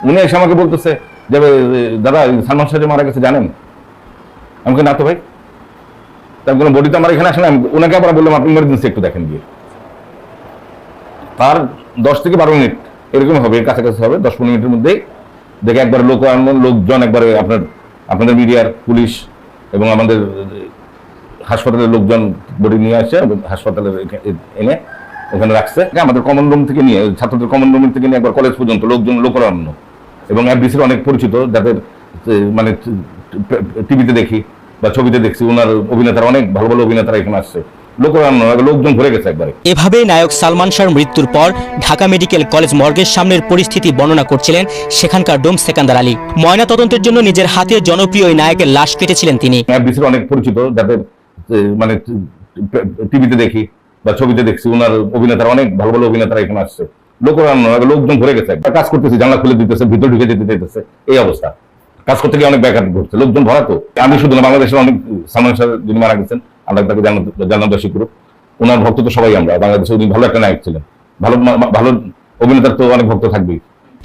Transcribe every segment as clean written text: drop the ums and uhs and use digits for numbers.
উনি এসে আমাকে বলতেছে যে দাদা সালমান শাহ যে মারা গেছে জানেন? আমাকে না তো ভাই, তার কোনো বডি তো আমার এখানে আসে না। ওনাকে আবার বললাম আপনি ইমার্জেন্সি একটু দেখেন গিয়ে। তার 10 থেকে 12 মিনিট এরকম হবে, কাছাকাছি হবে, 10-15 মিনিটের মধ্যেই দেখে একবার লোকজন একবারে আপনাদের মিডিয়ার, পুলিশ এবং আমাদের হাসপাতালের লোকজন বডি নিয়ে আসে হাসপাতালে এনে ওখানে রাখছে। আমাদের কমন রুম থেকে নিয়ে, ছাত্রদের কমন রুম থেকে নিয়ে একবার কলেজ পর্যন্ত লোকজন লোকারণ্য এবং এফডিসির অনেক পরিচিত, যাদের মানে টিভিতে দেখি বা ছবিতে দেখছি, ওনার অভিনেতারা অনেক ভালো ভালো অভিনেতারা এখানে আসছে, লোকজন ভরে গেছে একবারে। এভাবেই নায়ক সালমান শাহর মৃত্যুর পর ঢাকা মেডিকেল কলেজ মর্গের সামনের পরিস্থিতি বর্ণনা করছিলেন সেখানকার ডোম সেকান্দার আলী। ময়না তদন্তের জন্য নিজের হাতে জনপ্রিয় ওই নায়কের লাশ কেটেছিলেন তিনি। এফডিসির অনেক পরিচিত, যাদের মানে টিভিতে দেখি বা ছবিতে দেখছি, ওনার অভিনেতারা অনেক ভালো ভালো অভিনেতারা এখানে আসছে, লোকজন ভরে গেছে। কাজ করতেছি, জানলা খুলে দিতেছে, ভিতর ঢুকে যেতে চাইতেছে, এই অবস্থা। কাজ করতে গিয়ে অনেক ব্যাঘাত ঘটছে, লোকজন ভরা। তো আমি শুধু না, বাংলাদেশের অনেক, সালমান শাহ যিনি মারা গেছেন, আমরা তাকে জানাবাসী করুক, ওনার ভক্ত তো সবাই আমরা। বাংলাদেশে উনি ভালো একটা নায়ক ছিলেন, ভালো অভিনেতার তো অনেক ভক্ত থাকবেই।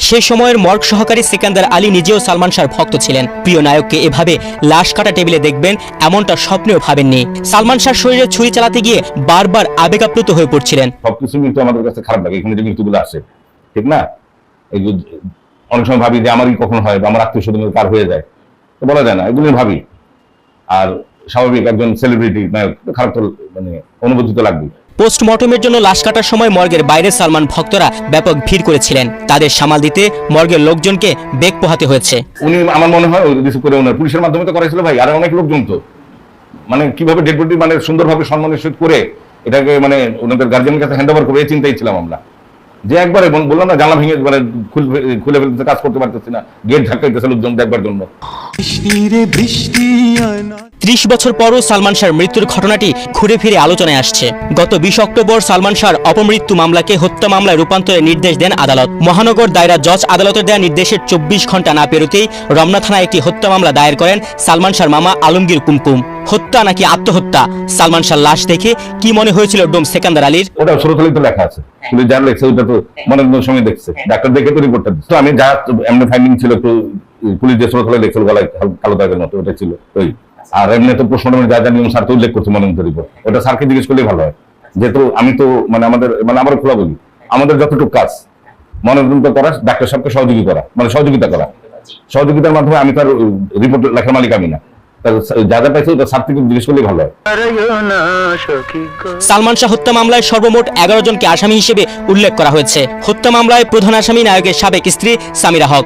সেই সময়ের মর্গ সহকারী সেকান্দার আলী নিজেও সালমান শাহর ভক্ত ছিলেন। প্রিয় নায়ককে এভাবে লাশ কাটা টেবিলে দেখবেন এমনটা স্বপ্নেও ভাবেননি। সালমান শাহর শরীরে ছুরি চালাতে গিয়ে বারবার আবেগাপ্লুত হয়ে পড়ছিলেন। সবকিছু কিন্তু আমাদের কাছে খারাপ লাগে, এখানে যে মৃত্যুগুলো আসে, ঠিক না? এই অনেক সময় ভাবি যে আমারই কখন হয় বা আমার আত্মীয় স্বজনের কার হয়ে যায়, তো বলা যায় না, এগুলো ভাবি। আর স্বাভাবিক একজন সেলিব্রিটি নায়ক, খারাপ তো মানে অনুভূতি তো লাগবে। পোস্টমর্টমের জন্য লাশ কাটার সময় মর্গের বাইরে সালমান ভক্তরা ব্যাপক ভিড় করেছিলেন। তাদের সামাল দিতে মর্গের লোকজনকে বেগ পোহাতে হয়েছে। উনি আমার মনে হয় রিসিভ করে ওনার পুলিশের মাধ্যমে তো করাইছিল ভাই, আর অনেক লোকজন তো মানে কিভাবে ডেড বডি মানে সুন্দরভাবে সম্মানের সহিত করে এটাকে মানে ওনাদের গার্জিয়ানের কাছে হ্যান্ড ওভার করে, এই চিন্তাই ছিলাম আমরা। যে একবারে বললাম না, জানলা ভেঙে মানে খুলে ফেলতে, কাজ করতে পারতেছি না, গেট ধাক্কাইতেছে লোকজন দেখবার জন্য। 30 বছর পরও সালমান শাহর মৃত্যুর ঘটনাটি ঘুরে ফিরে আলোচনায় আসছে। গত 20 অক্টোবর সালমান শাহর অপমৃত্যু মামলাকে হত্যা মামলায় রূপান্তরের নির্দেশ দেন আদালত। মহানগর দায়রা জজ আদালতের দেওয়া নির্দেশের 24 ঘন্টা না পেরোতেই রমনা থানায় একটি হত্যা মামলা দায়ের করেন সালমান শাহর মামা আলমগীর কুমকুম। হত্যা নাকি আত্মহত্যা, সালমান শাহর লাশ দেখে কি মনে হয়েছিল ডোম সেকান্দার আলীর? ওটা ছোটখালি তো লেখা আছে, পুলিশ যার লেখছে ওটা তো মনের সঙ্গে দেখছে, ডাক্তার দেখে তো রিপোর্টটা দিচ্ছে। আমি যা এমনি ফাইন্ডিং ছিল, একটু পুলিশ যে ছোটখালি লেখছিল গলায় কালো দাগের মতো, ওটা ছিল ওই। আর এমনি তো পোস্টমর্টমের যা যা নিয়ম স্যার তো উল্লেখ করছে মনোনীত রিপোর্ট, ওটা স্যারকে জিজ্ঞেস করলেই ভালো হয়। যেহেতু আমি তো মানে আমার খোলা বলি, আমাদের যতটুকু কাজ মনোনীত করা, ডাক্তার সাহেবকে সহযোগিতা করা, সহযোগিতার মাধ্যমে আমি তার রিপোর্ট লেখার মালিক আমি না, যা যা পাইছে ওটা স্যার থেকে জিজ্ঞেস করলেই ভালো হয়। সালমান শাহ হত্যা মামলায় সর্বমোট 11 জনকে আসামি হিসেবে উল্লেখ করা হয়েছে। হত্যা মামলায় প্রধান আসামি নায়কের সাবেক স্ত্রী সামিরা হক।